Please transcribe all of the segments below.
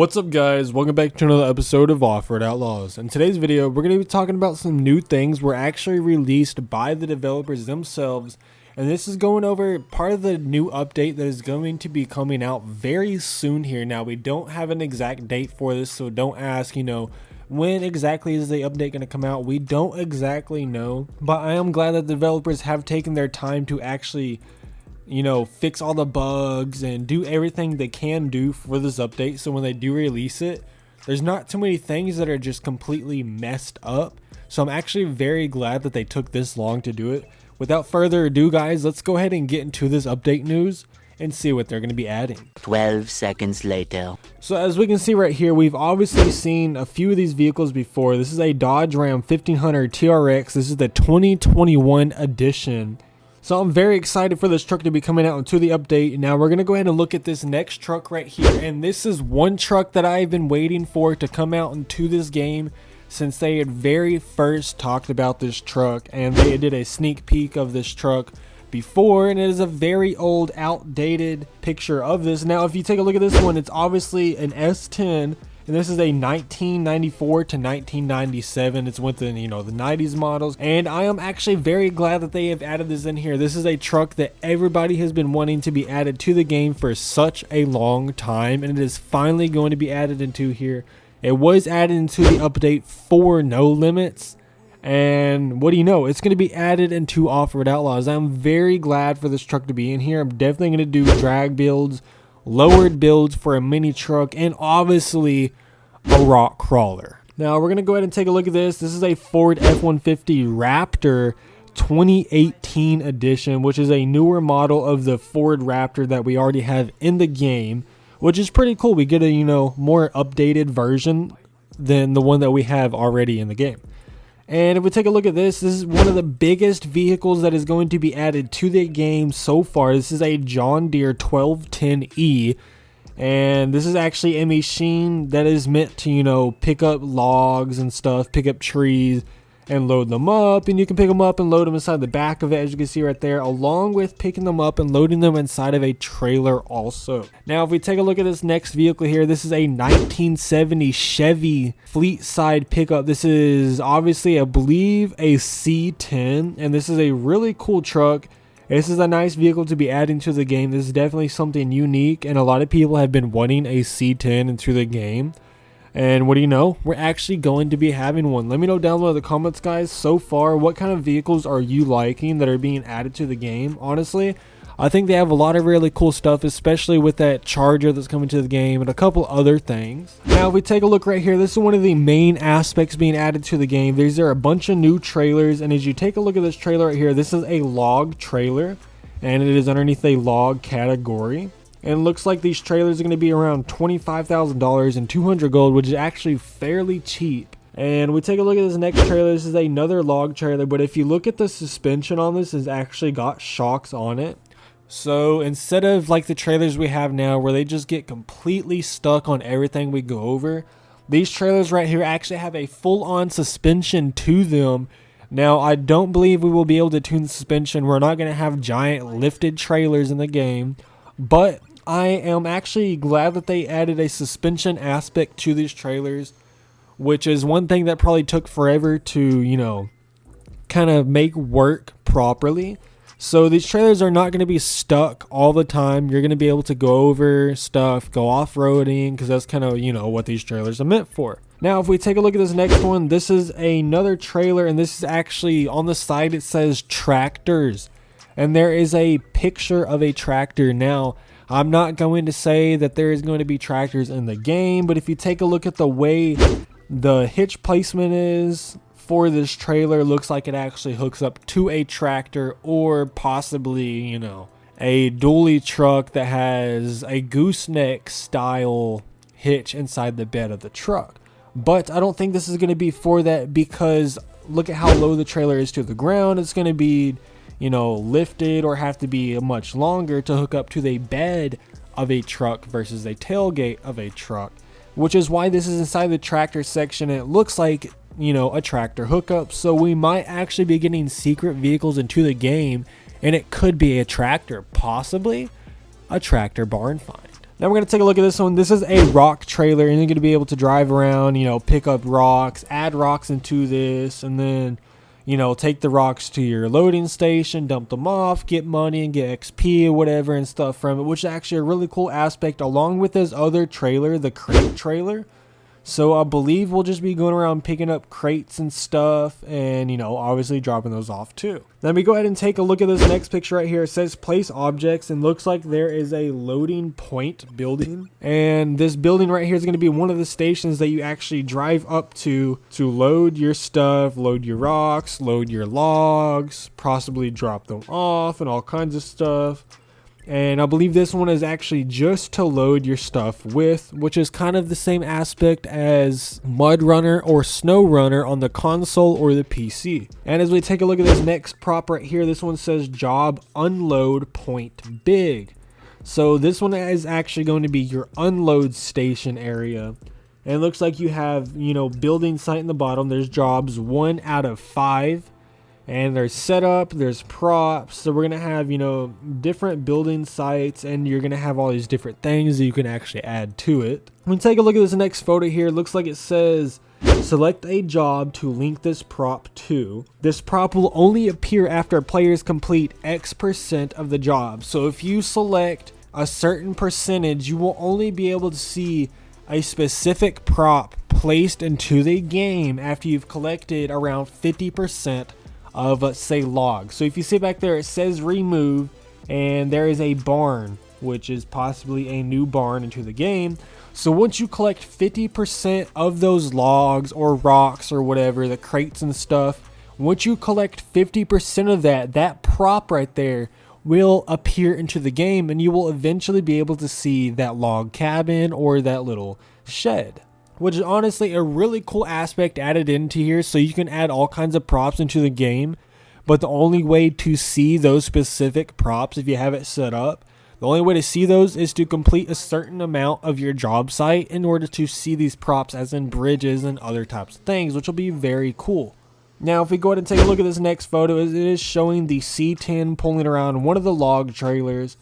What's up guys, welcome back to another episode of Offroad Outlaws. In today's video, we're going to be talking about some new things were actually released by the developers themselves. And this is going over part of the new update that is going to be coming out very soon here. Now, we don't have an exact date for this, so don't ask, when exactly is the update going to come out? We don't exactly know, but I am glad that the developers have taken their time to actually fix all the bugs and do everything they can do for this update, so when they do release it, there's not too many things that are just completely messed up. So I'm actually very glad that they took this long to do it. Without further ado guys, let's go ahead and get into this update news and see what they're going to be adding. 12 seconds later. So as we can see right here, we've obviously seen a few of these vehicles before. This is a Dodge Ram 1500 TRX. This is the 2021 edition. So I'm very excited for this truck to be coming out into the update. Now we're going to go ahead and look at this next truck right here. And this is one truck that I've been waiting for to come out into this game since they had very first talked about this truck. And they did a sneak peek of this truck before. And it is a very old, outdated picture of this. Now if you take a look at this one, it's obviously an S10. And this is a 1994 to 1997. It's within, the 90s models. And I am actually very glad that they have added this in here. This is a truck that everybody has been wanting to be added to the game for such a long time. And it is finally going to be added into here. It was added into the update for No Limits. And what do you know? It's going to be added into Offroad Outlaws. I'm very glad for this truck to be in here. I'm definitely going to do drag builds, lowered builds for a mini truck, and obviously a rock crawler. Now we're going to go ahead and take a look at this. This is a Ford F-150 Raptor 2018 edition, which is a newer model of the Ford Raptor that we already have in the game, which is pretty cool. We get a more updated version than the one that we have already in the game. And if we take a look at this is one of the biggest vehicles that is going to be added to the game so far. This is a John Deere 1210E. And this is actually a machine that is meant to, pick up logs and stuff, pick up trees and load them up. And you can pick them up and load them inside the back of it, as you can see right there, along with picking them up and loading them inside of a trailer also. Now, if we take a look at this next vehicle here, this is a 1970 Chevy fleet side pickup. This is obviously, I believe, a C10, and this is a really cool truck. This is a nice vehicle to be adding to the game. This is definitely something unique, and a lot of people have been wanting a C10 into the game. And what do you know? We're actually going to be having one. Let me know down below in the comments, guys. So far, what kind of vehicles are you liking that are being added to the game? Honestly, I think they have a lot of really cool stuff, especially with that Charger that's coming to the game and a couple other things. Now, if we take a look right here, this is one of the main aspects being added to the game. These are a bunch of new trailers, and as you take a look at this trailer right here, this is a log trailer, and it is underneath a log category. And it looks like these trailers are going to be around $25,000 and 200 gold, which is actually fairly cheap. And we take a look at this next trailer. This is another log trailer, but if you look at the suspension on this, it's actually got shocks on it. So instead of like the trailers we have now where they just get completely stuck on everything we go over, these trailers right here actually have a full-on suspension to them. Now, I don't believe we will be able to tune the suspension. We're not going to have giant lifted trailers in the game, but I am actually glad that they added a suspension aspect to these trailers, which is one thing that probably took forever to, kind of make work properly. So these trailers are not going to be stuck all the time. You're going to be able to go over stuff, go off-roading, because that's kind of, what these trailers are meant for. Now, if we take a look at this next one, this is another trailer, and this is actually on the side, it says tractors. And there is a picture of a tractor. Now, I'm not going to say that there is going to be tractors in the game, but if you take a look at the way the hitch placement is for this trailer, looks like it actually hooks up to a tractor or possibly, a dually truck that has a gooseneck style hitch inside the bed of the truck. But I don't think this is going to be for that, because look at how low the trailer is to the ground. It's going to be lifted or have to be much longer to hook up to the bed of a truck versus a tailgate of a truck, which is why this is inside the tractor section. And it looks like, a tractor hookup. So we might actually be getting secret vehicles into the game, and it could be a tractor, possibly a tractor barn find. Now we're going to take a look at this one. This is a rock trailer, and you're going to be able to drive around, you know, pick up rocks, add rocks into this, and then, you know, take the rocks to your loading station, dump them off, get money and get XP or whatever and stuff from it, which is actually a really cool aspect along with this other trailer, the crate trailer. So I believe we'll just be going around picking up crates and stuff and, you know, obviously dropping those off too. Let me go ahead and take a look at this next picture right here. It says place objects and looks like there is a loading point building. And this building right here is going to be one of the stations that you actually drive up to load your stuff, load your rocks, load your logs, possibly drop them off and all kinds of stuff. And I believe this one is actually just to load your stuff with, which is kind of the same aspect as Mud Runner or Snow Runner on the console or the PC. And as we take a look at this next prop right here, this one says job unload point big. So this one is actually going to be your unload station area. And it looks like you have, you know, building site in the bottom. There's jobs 1 out of 5. And there's setup, there's props. So we're going to have, you know, different building sites, and you're going to have all these different things that you can actually add to it. When we take a look at this next photo here, it looks like it says select a job to link this prop to. This prop will only appear after players complete X% of the job. So if you select a certain percentage, you will only be able to see a specific prop placed into the game after you've collected around 50% of, let's say, logs. So if you see back there, it says remove, and there is a barn, which is possibly a new barn into the game. So once you collect 50% of those logs or rocks or whatever, the crates and stuff, once you collect 50% of that prop right there will appear into the game, and you will eventually be able to see that log cabin or that little shed, which is honestly a really cool aspect added into here. So you can add all kinds of props into the game, but the only way to see those specific props, if you have it set up, the only way to see those is to complete a certain amount of your job site in order to see these props, as in bridges and other types of things, which will be very cool. Now, if we go ahead and take a look at this next photo, it is showing the C10 pulling around one of the log trailers.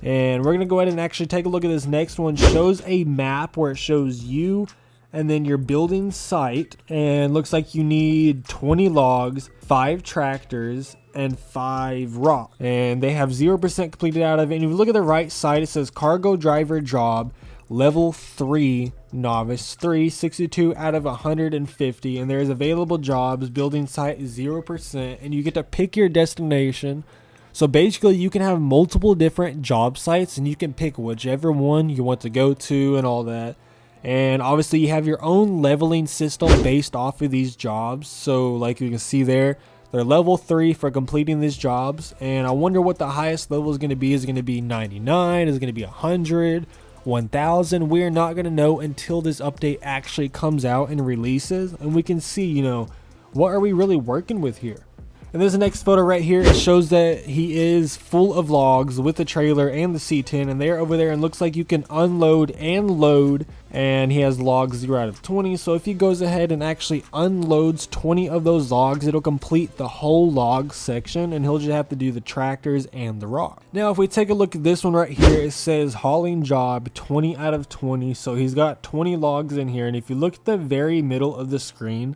And we're going to go ahead and actually take a look at this next one. It shows a map where it shows you and then your building site, and looks like you need 20 logs, 5 tractors, and 5 rock, and they have 0% completed out of it. And if you look at the right side, it says cargo driver job level 3 novice 3, 62 out of 150, and there's available jobs, building site is 0%, and you get to pick your destination. So basically you can have multiple different job sites, and you can pick whichever one you want to go to and all that. And obviously you have your own leveling system based off of these jobs. So like you can see there, they're level 3 for completing these jobs. And I wonder what the highest level is going to be. Is it going to be 99? Is it going to be 100? 1000? We're not going to know until this update actually comes out and releases. And we can see, you know, what are we really working with here. And there's the next photo right here. It shows that he is full of logs with the trailer and the C10, and they're over there, and looks like you can unload and load, and he has logs 0 out of 20. So if he goes ahead and actually unloads 20 of those logs, it'll complete the whole log section, and he'll just have to do the tractors and the rock. Now if we take a look at this one right here, it says hauling job 20 out of 20. So he's got 20 logs in here, and if you look at the very middle of the screen,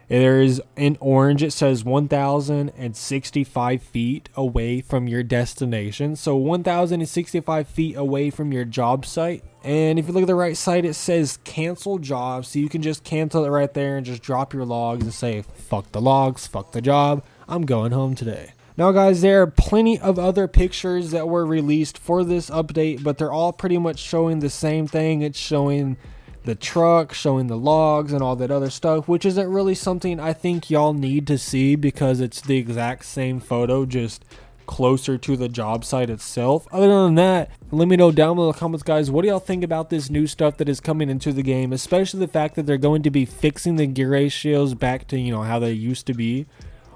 there is in orange, it says 1,065 feet away from your destination. So 1,065 feet away from your job site. And if you look at the right side, it says cancel job. So you can just cancel it right there and just drop your logs and say, fuck the logs, fuck the job, I'm going home today. Now guys, there are plenty of other pictures that were released for this update, but they're all pretty much showing the same thing. It's showing the truck, showing the logs and all that other stuff, which isn't really something I think y'all need to see, because it's the exact same photo, just closer to the job site itself. Other than that, let me know down below in the comments, guys, what do y'all think about this new stuff that is coming into the game, especially the fact that they're going to be fixing the gear ratios back to, you know, how they used to be,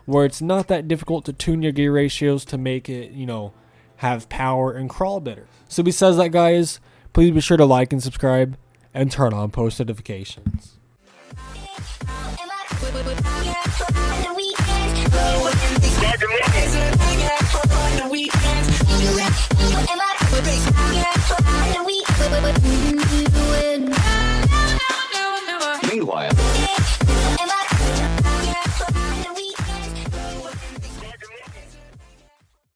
where it's not that difficult to tune your gear ratios to make it, you know, have power and crawl better. So besides that, guys, please be sure to like and subscribe and turn on post notifications. Weekend,